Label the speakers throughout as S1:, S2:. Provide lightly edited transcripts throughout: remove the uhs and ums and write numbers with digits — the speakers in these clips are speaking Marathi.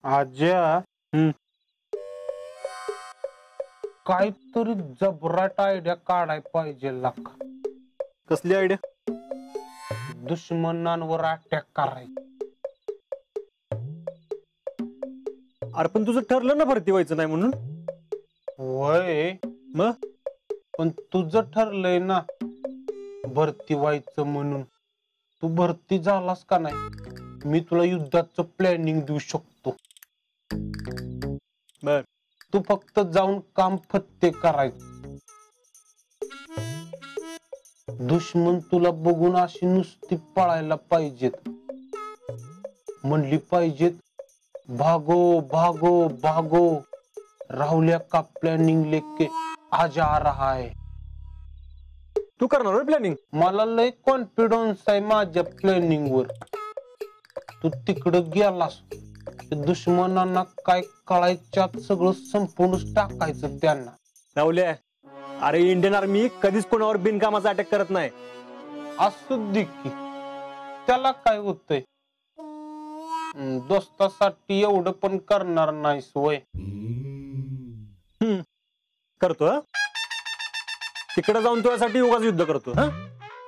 S1: आज्या काहीतरी जबराट आयडिया काढाय पाहिजे लाका.
S2: कसली आयडिया?
S1: दुश्मनांवर अटॅक करायचं.
S2: अरे पण तुझं ठरलं ना भरती व्हायचं नाही म्हणून.
S1: वय
S2: मग
S1: पण तुझं ठरलंय ना भरती व्हायचं म्हणून. तू भरती झालास का नाही मी तुला युद्धाचं प्लॅनिंग देऊ शकतो.
S2: बर
S1: तू फक्त जाऊन काम फत्ते करायचं. दुश्मन तुला बघून अशी नुसती पळायला पाहिजेत. म्हणली पाहिजेत भागो भागो भागो राहुल्या का प्लॅनिंग लेके आज आ रहा है.
S2: तू करणार प्लॅनिंग?
S1: मला लय कॉन्फिडन्स आहे माझ्या प्लॅनिंग वर. तू तिकडं गेलास दुश्मनांना काय कळायच्यात सगळं संपूर्णच टाकायचं त्यांना.
S2: राहुल्या, अरे इंडियन आर्मी कधीच कोणावर बिनकामाचा अटॅक करत नाही.
S1: असू दे की त्याला काय होतंय. दोस्तासाठी एवढं पण करणार नाहीस वय.
S2: करतो तिकडे जाऊन तुझ्यासाठी उगाच युद्ध करतो.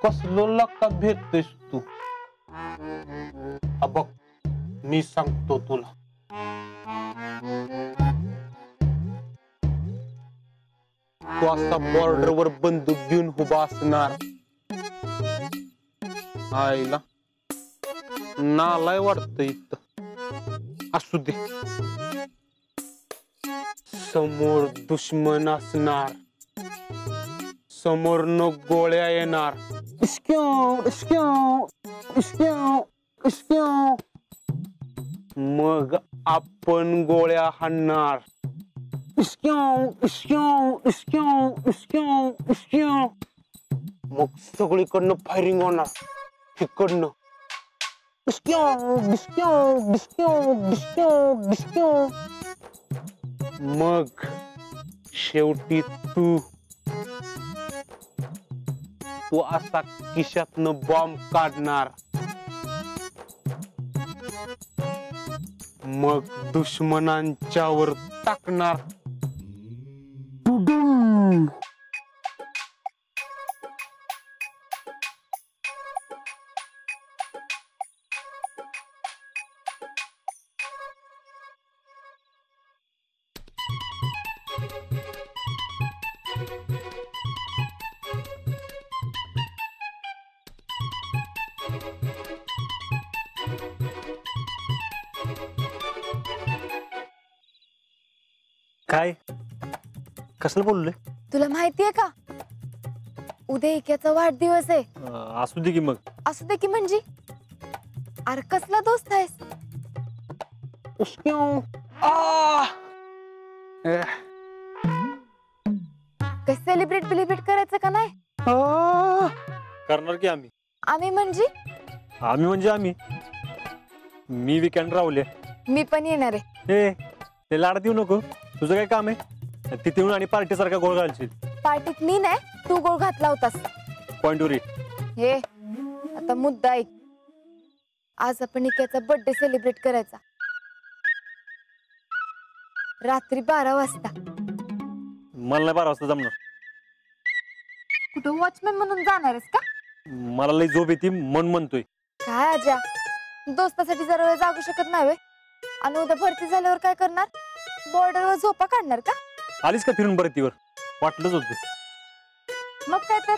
S1: कसलो लक्का भेटतेस तू. बघ मी सांगतो तुला. तू असा बॉर्डर वर बंदूक घेऊन उभा असणार. आईला नालाय वाटत इथं. असू दे. समोर दुश्मन असणार. समोर न गोळ्या येणार. मग आपण गोळ्या हाणणार. मग सगळीकडनं फायरिंग होणार. इकडनं मग शेवटी तू असा खिशातनं बॉम्ब काढणार. मग दुश्मनांच्यावर टाकणार.
S2: काय कसलं बोललोय?
S3: तुला माहितीये का उद्या इक्याचा वाढदिवस आहे.
S2: असू दे की मग.
S3: असू दे की म्हणजे अरे कसला दोस्त आहेस. काय सेलिब्रेट करायचं का नाही?
S2: करणार की आम्ही.
S3: आम्ही म्हणजे
S2: आम्ही मी विकेंड राहुले.
S3: मी पण येणार आहे.
S2: ते लाड देऊ नको. तुझं काय काम आहे तिथे येऊन आणि पार्टी सारखा गोळ घालशील.
S3: पार्टीत मी नाही तू गोळ घातला होतास.
S2: पॉइंट वरी.
S3: हे आता मुद्दा ऐक. आज आपण इक्याचा बर्थडे सेलिब्रेट करायचा रात्री 12 वाजता.
S2: मला नाही 12 वाजता जमणार.
S3: कुठं वॉचमॅन म्हणून जाणार आहेस का?
S2: मला लई झोप येते मन म्हणतोय.
S3: काय आजा दोस्तासाठी जरा वेळ जागू शकत नाही. आणि उद्या भरती झाल्यावर काय करणार? बॉर्डरवर झोपा काढणार का?
S2: आलीस का फिरून भरतीवर? वाटलंच होतं.
S3: मग काय तर.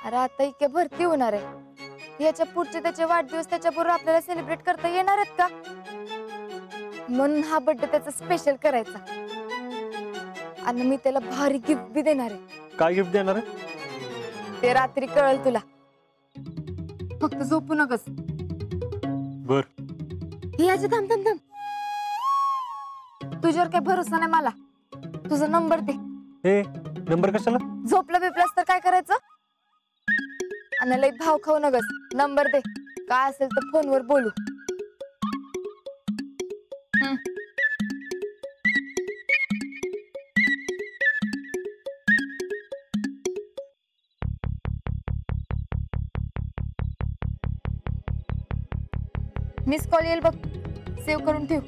S3: अरे आता इतक्या भरती होणार आहे. याच्या पुढचे त्याचे वाढदिवस त्याच्याबरोबर आपल्याला सेलिब्रेट करता येणार आहेत का? म्हणून हा बर्थडे त्याचा स्पेशल करायचा. आणि मी त्याला भारी गिफ्ट बी देणार आहे.
S2: काय गिफ्ट देणार आहे?
S3: ते रात्री कळल तुला. फक्त झोपू नकस.
S2: बर.
S3: याचे थांब थांब थांब. तुझ्यावर काही भरोसा नाही मला. तुझा नंबर दे.
S2: नंबर कशाला?
S3: झोपलं बिपलास तर काय करायचं? आणि लई भाव खाऊ नगस. नंबर दे. काय असेल तर फोनवर बोलू. मिस कॉल येईल बघ. सेव्ह करून ठेव.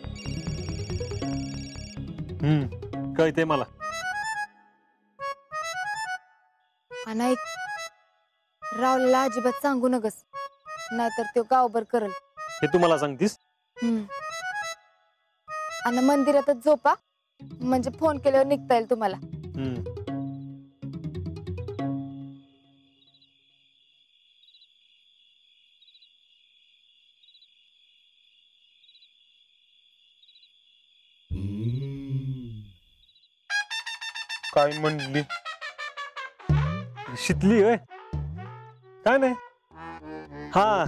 S2: कळते मला.
S3: आणि ऐक, राहुलला अजिबात सांगू नकस, नाहीतर तो गावभर करल.
S2: हे तू मला सांगतीस?
S3: आणि मंदिरातच झोपा, म्हणजे फोन केल्यावर निघता येईल तुम्हाला.
S1: काय म्हणली?
S2: शितली होय? काय नाही. हा,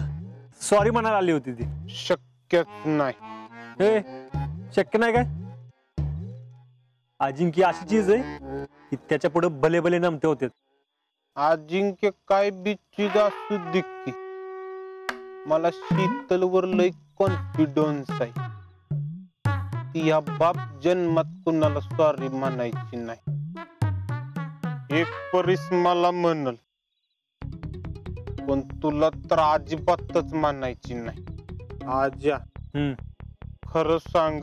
S2: सॉरी म्हणायला आली होती ती.
S1: शक्यच नाही.
S2: हे शक्य नाही काय? अजिंक्य अशी चीज आहे की त्याच्या पुढे भले भले नमते होते.
S1: अजिंक्य काय बी चीज असू दे की, मला शीतलवर लय कॉन्फिडन्स आहे. ती या बाप जन्मात कुणाला सॉरी म्हणायची नाही. एक परीस मला म्हणल, पण तुला तर अजिबातच म्हणायची नाही. आज्या, खरं सांग,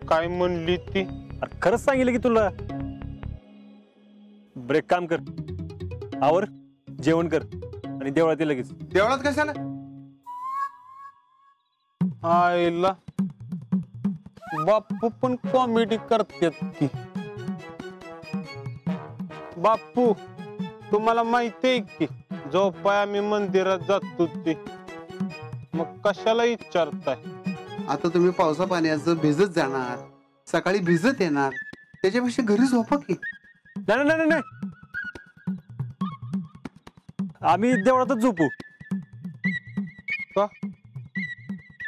S1: काय म्हणली ती?
S2: खरंच सांगितलं की तुला. ब्रेक काम कर, आवर, जेवण कर आणि देवळात ये लगेच.
S4: देवळात कशाला?
S1: आईला बाप्पू पण कॉमेडी करतात की. बाप्पू, तुम्हाला माहिती आहे की झोपाय आम्ही मंदिरात जातो ते, मग कशाला विचारताय?
S4: आता तुम्ही पावसा पाण्याचं भिजत जाणार, सकाळी भिजत येणार, त्याच्यापेक्षा घरी झोपा की.
S2: नाही नाही नाही, आम्ही देवळातच झोपू.
S1: का?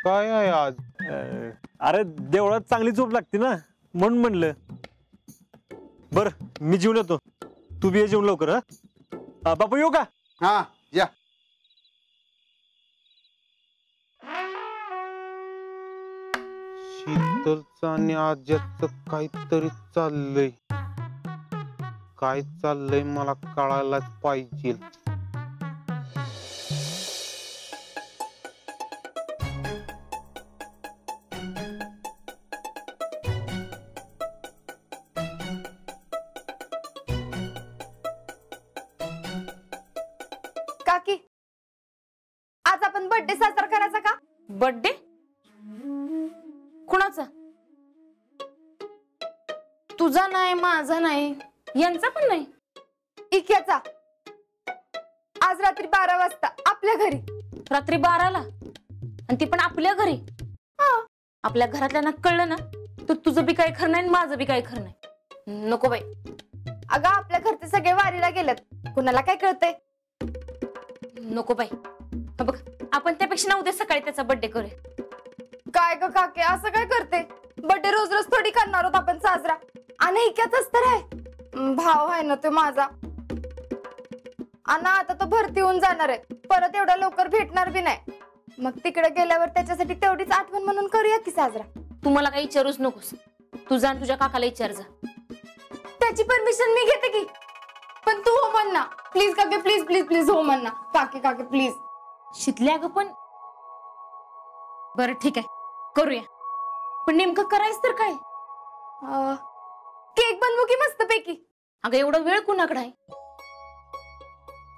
S1: काय आहे आज?
S2: अरे देवळात चांगली झोप लागते ना, म्हणून म्हणलं. बर, मी जेवून येतो, तू बी ये जेवून लवकर. हा बापू, येऊ का?
S4: हा या.
S1: शीतलचं आणि आज्याचं काहीतरी चाललंय. काय चाललंय मला कळायलाच पाहिजे.
S3: काकी, आज आपण बर्थडे साजरा करायचा का?
S5: बर्थडे कुणाचा? तुझा नाही, माझा नाही, यांचा पण नाही.
S3: इक्याचा. आज रात्री 12 वाजता आपल्या घरी.
S5: रात्री 12ला? आणि ती पण आपल्या घरी? आपल्या घरातल्यांना कळलं ना तर तुझं बी काही खरं नाही आणि माझं बी काही खरं नाही. नको बाई.
S3: अगं, आपल्या घरचे सगळे वारीला गेलेत, कुणाला काय कळतंय?
S5: नको बाई. बघ, आपण त्यापेक्षा ना उद्या सकाळी त्याचा बर्थडे करूया.
S3: काय ग काके, असं काय करते? बर्थडे रोज रोज थोडी करणार आहोत आपण साजरा. आणि इक्याचाच तर आहे, भाव आहे ना तो माझा. आणि आता तो भरती होऊन जाणार आहे, परत एवढा लवकर भेटणार बी नाही. मग तिकडे गेल्यावर त्याच्यासाठी तेवढीच आठवण म्हणून करूया की साजरा.
S5: तू मला काही विचारूच नकोस, तू जा तुझ्या काकाला विचार जा.
S3: त्याची परमिशन मी घेते की, पण तू हो म्हण ना प्लीज काके, प्लीज प्लीज प्लीज हो म्हण ना काके. काके प्लीज.
S5: शितल्या ग पण. बरं ठीक आहे, करूया. पण नेमकं करायचं तर काय?
S3: केक बनवू की मस्त पैकी.
S5: अगं, एवढा वेळ कुणाकडे आहे?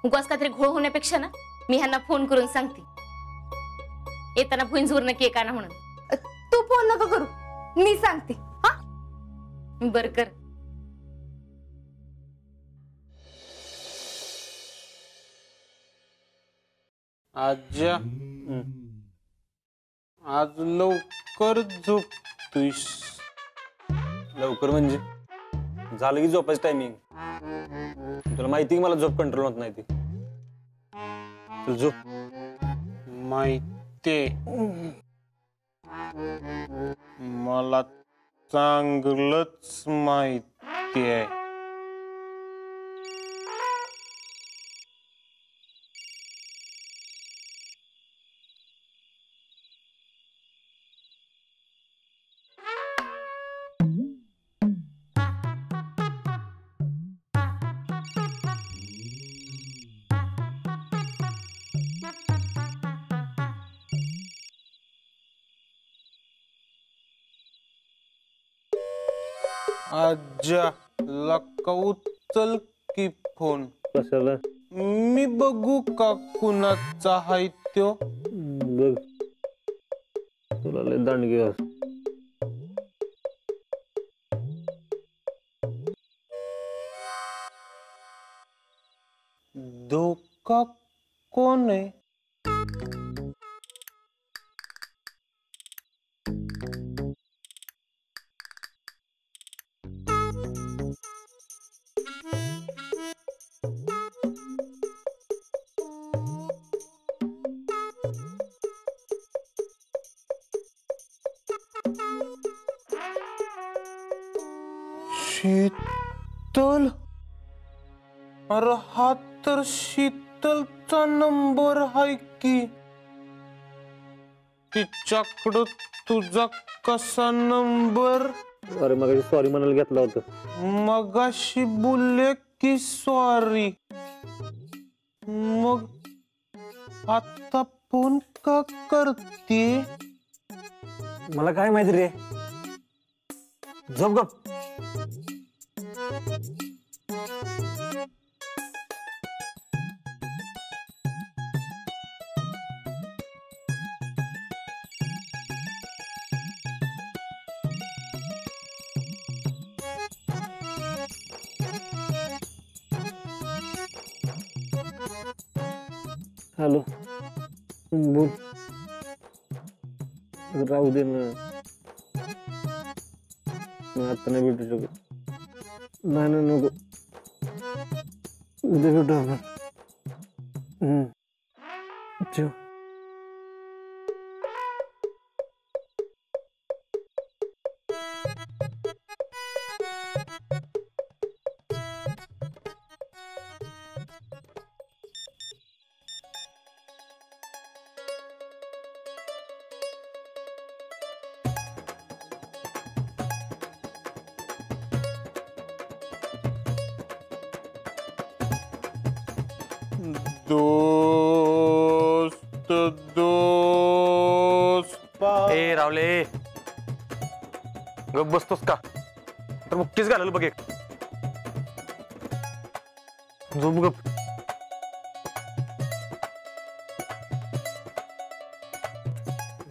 S5: उगाच काहीतरी घोळ होण्यापेक्षा ना मी ह्यांना फोन करून सांगते येताना भुंजवरनं केक आणा म्हणून.
S3: तू फोन नको करू, मी सांगते. हा,
S5: बर कर.
S1: आज्या, आज लवकर झोपतोयस?
S2: लवकर म्हणजे झालं की झोपायचं टायमिंग. तुला माहिती की मला झोप कंट्रोल होत नाही ती. चल झोप.
S1: माहिती मला चांगलंच माहिती आहे. आज्या लका उचल की फोन.
S2: कशाला?
S1: मी बघू का कुणाचा हाय त्यो.
S2: बघ तुला लय दांडगी आहे.
S1: धोका कोण आहे? शीतल. अरे हा तर शीतलचा नंबर आहे की. तिच्याकडं तुझा कसा नंबर?
S2: अरे मग सॉरी म्हणायला घेतला होता.
S1: मगाशी बोलले की सॉरी. मग आता फोन का करते?
S2: मला काय माहिती रे. झोप गप. हॅलो बोल. राहू दे ना. आता नाही भेटू शकत. नाही ना नको. उद्या भेटू आपण. ठेव.
S1: दोस्त दोस्त.
S2: ए रावले गप बसतोस का? तर मुक्कीच घालल बघ एक. झोप गप.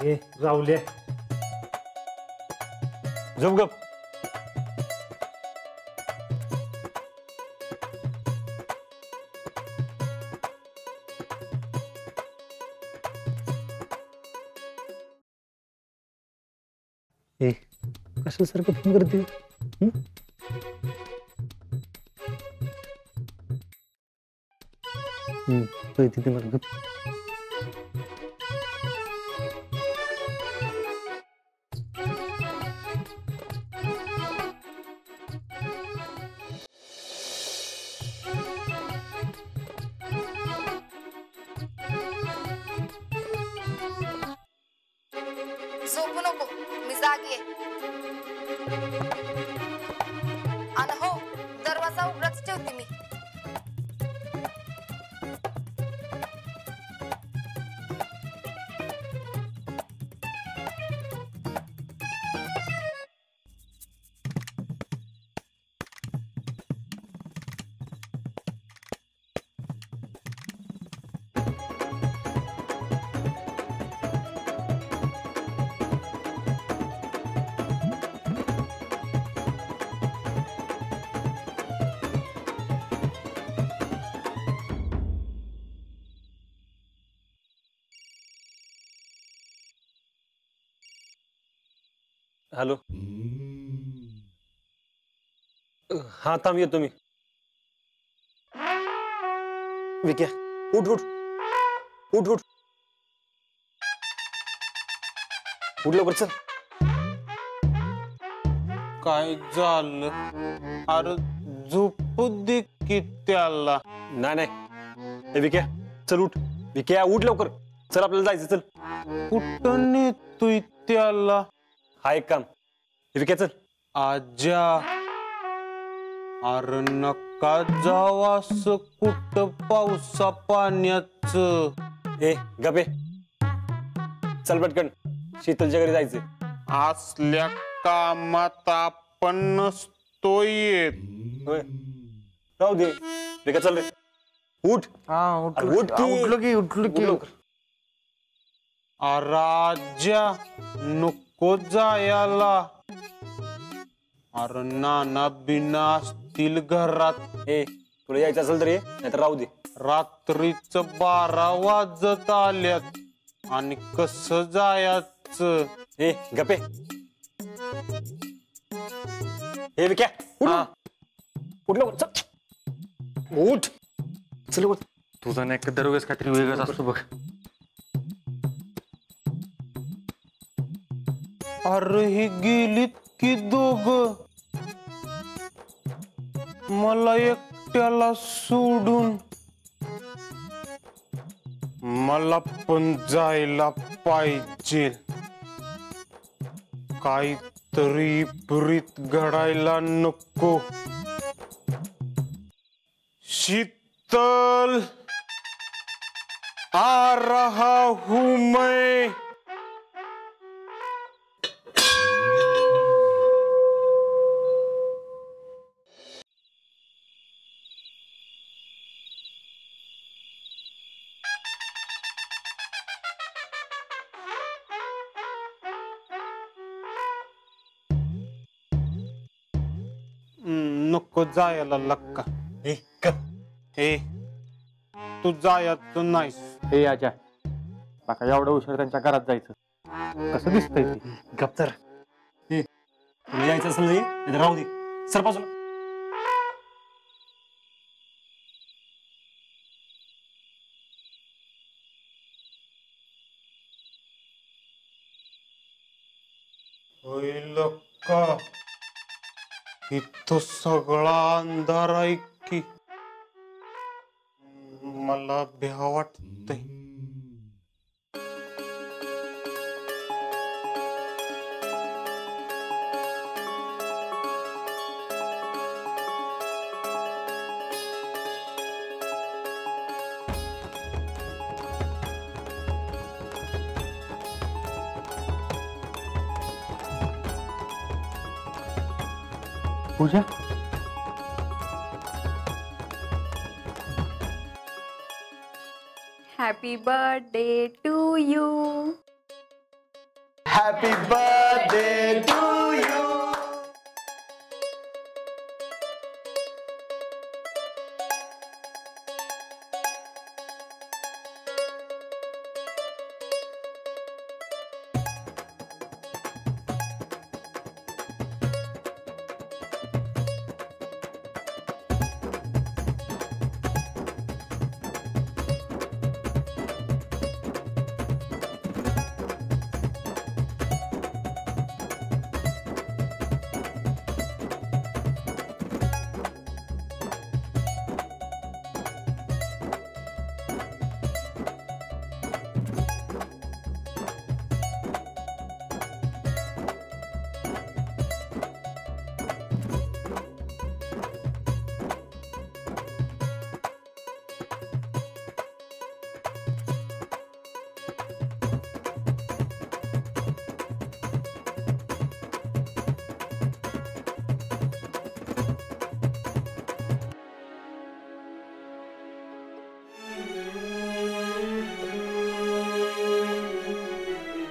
S2: ए रावले झोप गप. ए कशाला सारखं फोन करते? तिथे मला गप.
S3: झोपू नको, मी जागी आहे. आणि हो, दरवाजा उघडाच ठेवते मी.
S2: हॅलो. हा थांब येतो मी. विक्या उठ उठ उठ उठ उठ लवकर चल.
S1: काय झालं? अरे झोपू दे की त्याला.
S2: नाही नाही. ए विक्या चल उठ. विक्या उठ लवकर. चल आपल्याला जायचं. चल.
S1: कुठं नेतोय त्याला?
S2: हा एक काम. विक्या चल.
S1: आज्या अरे नका जाऊ असं कुठं पावसा पाण्याच.
S2: ए गपे चल पटकन. शीतलच्या घरी जायचंय.
S1: असल्या कामात आपण नसतो. तो येत.
S2: होय. राहू दे. रे का, चल रे. उठ. अरे उठ की. उठ लवकर.
S1: राजा नको जायला. अरे नाना बिना असतील घरात.
S2: ए तुला यायचं असेल तर ये, नाहीतर राहू दे.
S1: रात्रीच 12 वाजत आल्यात आणि कसं जायचं.
S2: ए गपे. ए विक्या उठ लवकर, चल. उठ चल लवकर.
S6: तुझा नाही का दरवेळेस काहीतरी वेगळंच असतो बघ.
S1: अरे ही गेलीत की दोघ, मला एकट्याला सोडून. मला पण जायला पाहिजे. काहीतरी प्रीत घडायला नको. शीतल, आ रहा हूं मैं. नको जायला लक्का.
S2: ए गप.
S1: हे तू जायचं नाहीस.
S6: हे आजा बाका एवढं उशीर त्यांच्या घरात जायचं कसं दिसतंय ते.
S2: गप तर. ए तुला यायचं असेल तर ये, नाहीतर राहू दे. सर बाजूला.
S1: होईल का इथं सगळा अंधार आहे की. मला भ्या वाटतंय.
S6: Pooja
S3: happy birthday to you.
S4: Happy birthday to you.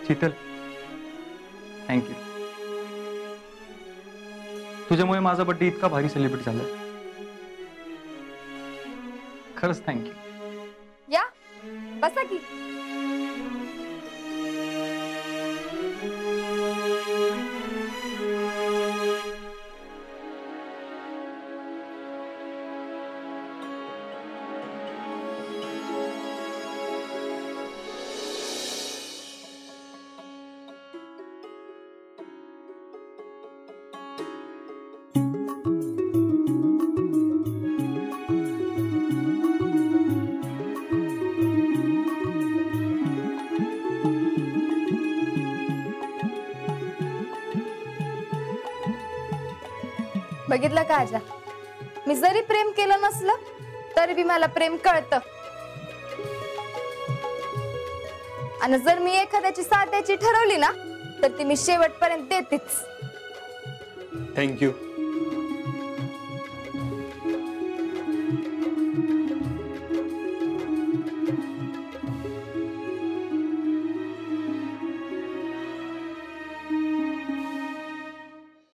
S6: Sheetal thank you. तुझ्यामुळे माझा बर्थडे इतका भारी सेलिब्रेट झाला. खरंच थँक्यू.
S3: या बसा की. बघितलं का आजा, मी जरी प्रेम केलं नसलं तरी बी मला प्रेम कळतं. आणि जर मी एखाद्याची साथ द्यायची ठरवली ना तर ती मी शेवटपर्यंत देतेच.
S2: थँक्यू.